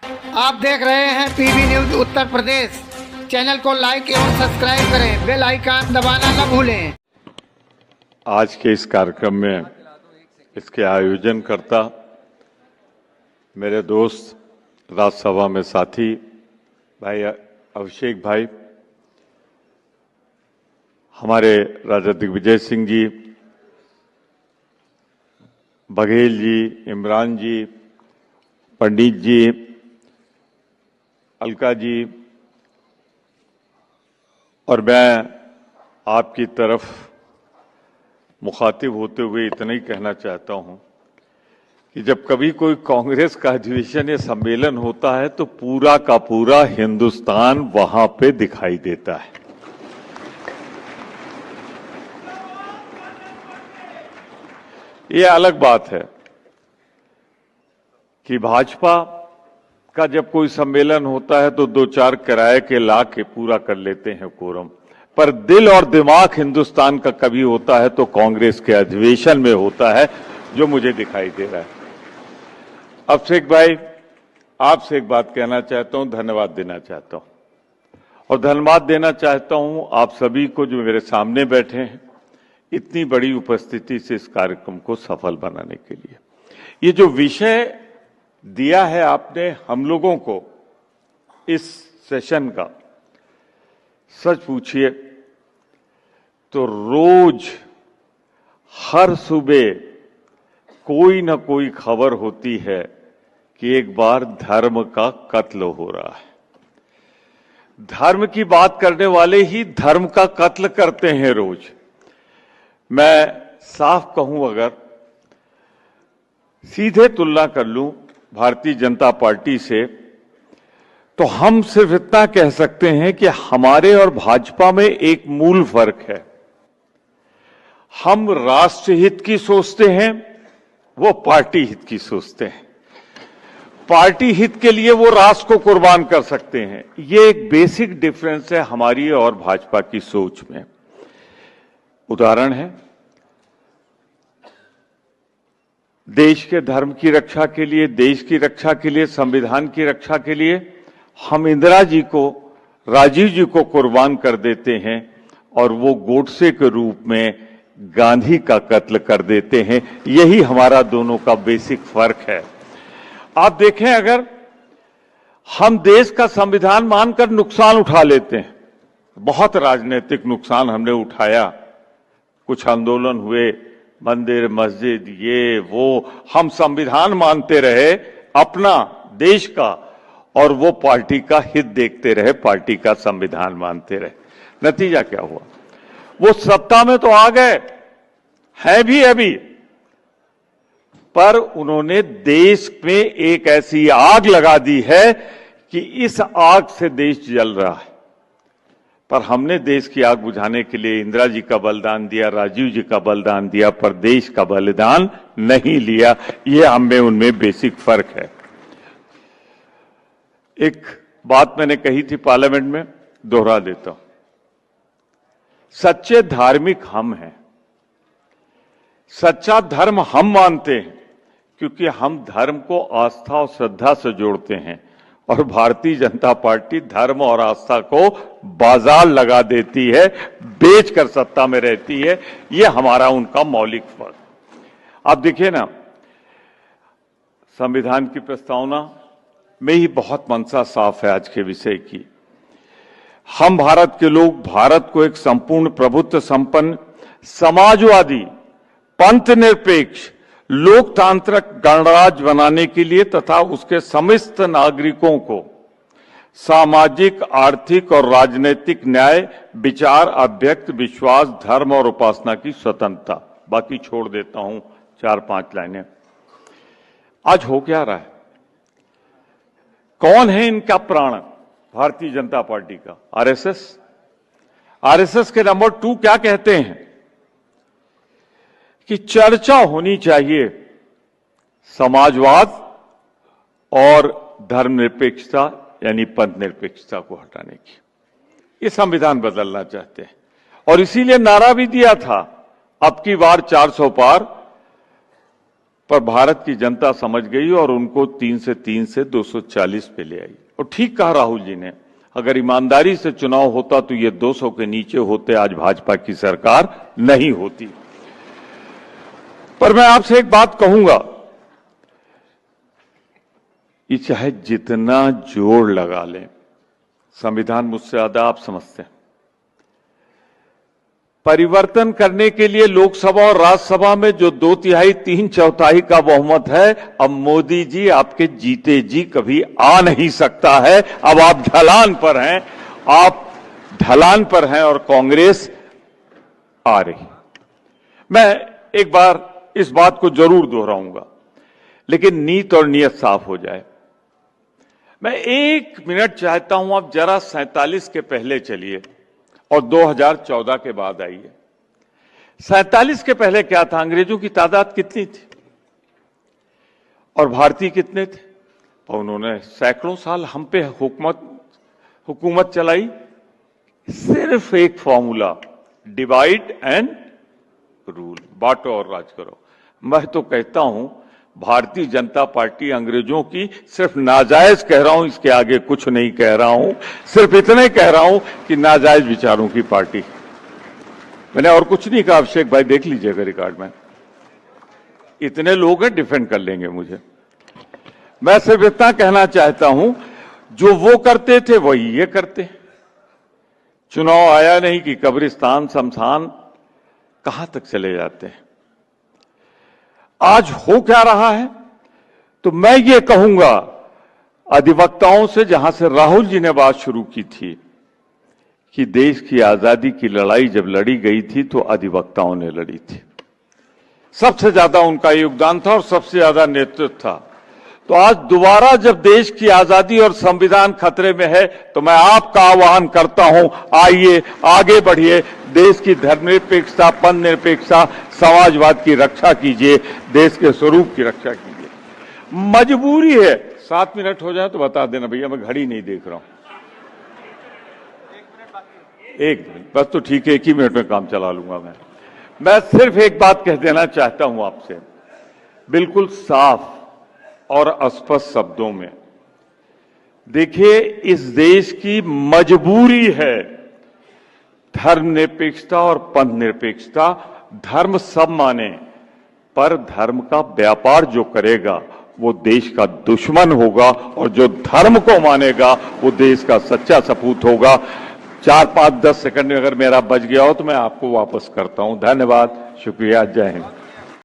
आप देख रहे हैं PB news Uttar Pradesh. Channel को लाइक एवं सब्सक्राइब करें, बेल आइकन दबाना न भूलें। आज के इस कार्यक्रम में इसके आयोजनकर्ता मेरे दोस्त, राज्यसभा में साथी भाई अभिषेक भाई, हमारे राजा दिग्विजय सिंह जी, बघेल जी, इमरान जी, पंडित जी, अलका जी, और मैं आपकी तरफ मुखातिब होते हुए इतना ही कहना चाहता हूं कि जब कभी कोई कांग्रेस का अधिवेशन या सम्मेलन होता है तो पूरा का पूरा हिंदुस्तान वहां पे दिखाई देता है। ये अलग बात है कि भाजपा का जब कोई सम्मेलन होता है तो दो चार किराए के ला के पूरा कर लेते हैं कोरम, पर दिल और दिमाग हिंदुस्तान का कभी होता है तो कांग्रेस के अधिवेशन में होता है, जो मुझे दिखाई दे रहा है। अभिषेक भाई, आपसे एक बात कहना चाहता हूं, धन्यवाद देना चाहता हूं, और धन्यवाद देना चाहता हूं आप सभी को जो मेरे सामने बैठे हैं, इतनी बड़ी उपस्थिति से इस कार्यक्रम को सफल बनाने के लिए। ये जो विषय दिया है आपने हम लोगों को इस सेशन का, सच पूछिए तो रोज हर सुबह कोई न कोई खबर होती है कि एक बार धर्म का कत्ल हो रहा है। धर्म की बात करने वाले ही धर्म का कत्ल करते हैं रोज। मैं साफ कहूं, अगर सीधे तुलना कर लूं भारतीय जनता पार्टी से, तो हम सिर्फ इतना कह सकते हैं कि हमारे और भाजपा में एक मूल फर्क है। हम राष्ट्र हित की सोचते हैं, वो पार्टी हित की सोचते हैं। पार्टी हित के लिए वो राष्ट्र को कुर्बान कर सकते हैं। ये एक बेसिक डिफरेंस है हमारी और भाजपा की सोच में। उदाहरण है, देश के धर्म की रक्षा के लिए, देश की रक्षा के लिए, संविधान की रक्षा के लिए हम इंदिरा जी को, राजीव जी को कुर्बान कर देते हैं, और वो गोडसे के रूप में गांधी का कत्ल कर देते हैं। यही हमारा दोनों का बेसिक फर्क है। आप देखें, अगर हम देश का संविधान मानकर नुकसान उठा लेते हैं, बहुत राजनीतिक नुकसान हमने उठाया, कुछ आंदोलन हुए, मंदिर मस्जिद ये वो, हम संविधान मानते रहे अपना देश का, और वो पार्टी का हित देखते रहे, पार्टी का संविधान मानते रहे। नतीजा क्या हुआ? वो सत्ता में तो आ गए, है भी अभी, पर उन्होंने देश में एक ऐसी आग लगा दी है कि इस आग से देश जल रहा है। पर हमने देश की आग बुझाने के लिए इंदिरा जी का बलिदान दिया, राजीव जी का बलिदान दिया, पर देश का बलिदान नहीं लिया। ये हमें उनमें बेसिक फर्क है। एक बात मैंने कही थी पार्लियामेंट में, दोहरा देता हूं। सच्चे धार्मिक हम हैं, सच्चा धर्म हम मानते हैं, क्योंकि हम धर्म को आस्था और श्रद्धा से जोड़ते हैं, और भारतीय जनता पार्टी धर्म और आस्था को बाजार लगा देती है, बेचकर सत्ता में रहती है। यह हमारा उनका मौलिक फर्क। आप देखिए ना, संविधान की प्रस्तावना में ही बहुत मंशा साफ है आज के विषय की। हम भारत के लोग भारत को एक संपूर्ण प्रभुत्व संपन्न, समाजवादी, पंथ निरपेक्ष, लोकतांत्रिक गणराज्य बनाने के लिए तथा उसके समस्त नागरिकों को सामाजिक, आर्थिक और राजनीतिक न्याय, विचार, अभिव्यक्त, विश्वास, धर्म और उपासना की स्वतंत्रता। बाकी छोड़ देता हूं, 4-5 लाइनें। आज हो क्या रहा है? कौन है इनका प्राण? भारतीय जनता पार्टी का आरएसएस। आरएसएस के नंबर 2 क्या कहते हैं कि चर्चा होनी चाहिए समाजवाद और धर्मनिरपेक्षता यानी पंथ निरपेक्षता को हटाने की। ये संविधान बदलना चाहते हैं और इसीलिए नारा भी दिया था, अब की बार 400 पार, पर भारत की जनता समझ गई और उनको 303 से 240 पे ले आई। और ठीक कहा राहुल जी ने, अगर ईमानदारी से चुनाव होता तो ये 200 के नीचे होते, आज भाजपा की सरकार नहीं होती। पर मैं आपसे एक बात कहूंगा, ये चाहे जितना जोर लगा लें, संविधान मुझसे ज्यादा आप समझते हैं, परिवर्तन करने के लिए लोकसभा और राज्यसभा में जो 2/3 3/4 का बहुमत है, अब मोदी जी आपके जीते जी कभी आ नहीं सकता है। अब आप ढलान पर हैं, आप ढलान पर हैं और कांग्रेस आ रही। मैं एक बार इस बात को जरूर दोहराऊंगा, लेकिन नीत और नियत साफ हो जाए। मैं 1 मिनट चाहता हूं, आप जरा 47 के पहले चलिए और 2014 के बाद आइए। 47 के पहले क्या था? अंग्रेजों की तादाद कितनी थी और भारतीय कितने थे? और उन्होंने सैकड़ों साल हम पे हुकूमत चलाई। सिर्फ एक फॉर्मूला, डिवाइड एंड रूल, बांटो और राज करो। मैं तो कहता हूं भारतीय जनता पार्टी अंग्रेजों की सिर्फ नाजायज कह रहा हूं, इसके आगे कुछ नहीं कह रहा हूं, सिर्फ इतने कह रहा हूं कि नाजायज विचारों की पार्टी। मैंने और कुछ नहीं कहा। अभिषेक भाई देख लीजिएगा रिकॉर्ड में, इतने लोग हैं, डिफेंड कर लेंगे मुझे। मैं सिर्फ इतना कहना चाहता हूं, जो वो करते थे वही ये करते। चुनाव आया नहीं कि कब्रिस्तान शमशान कहां तक चले जाते हैं। आज हो क्या रहा है? तो मैं ये कहूंगा अधिवक्ताओं से, जहां से राहुल जी ने बात शुरू की थी, कि देश की आजादी की लड़ाई जब लड़ी गई थी तो अधिवक्ताओं ने लड़ी थी। सबसे ज्यादा उनका योगदान था और सबसे ज्यादा नेतृत्व था। तो आज दोबारा जब देश की आजादी और संविधान खतरे में है, तो मैं आपका आह्वान करता हूं, आइए आगे बढ़िए, देश की धर्मनिरपेक्षता, पंथनिरपेक्षता, समाजवाद की रक्षा कीजिए, देश के स्वरूप की रक्षा कीजिए। मजबूरी है। 7 मिनट हो जाए तो बता देना भैया, मैं घड़ी नहीं देख रहा हूं। 1 मिनट बस, तो ठीक है, 1 ही मिनट में काम चला लूंगा। मैं सिर्फ एक बात कह देना चाहता हूं आपसे, बिल्कुल साफ और स्पष्ट शब्दों में। देखिए, इस देश की मजबूरी है धर्मनिरपेक्षता और पंथनिरपेक्षता। धर्म सब माने, पर धर्म का व्यापार जो करेगा वो देश का दुश्मन होगा, और जो धर्म को मानेगा वो देश का सच्चा सपूत होगा। 4, 5, 10 सेकंड में अगर मेरा बच गया हो तो मैं आपको वापस करता हूं। धन्यवाद, शुक्रिया, जय हिंद।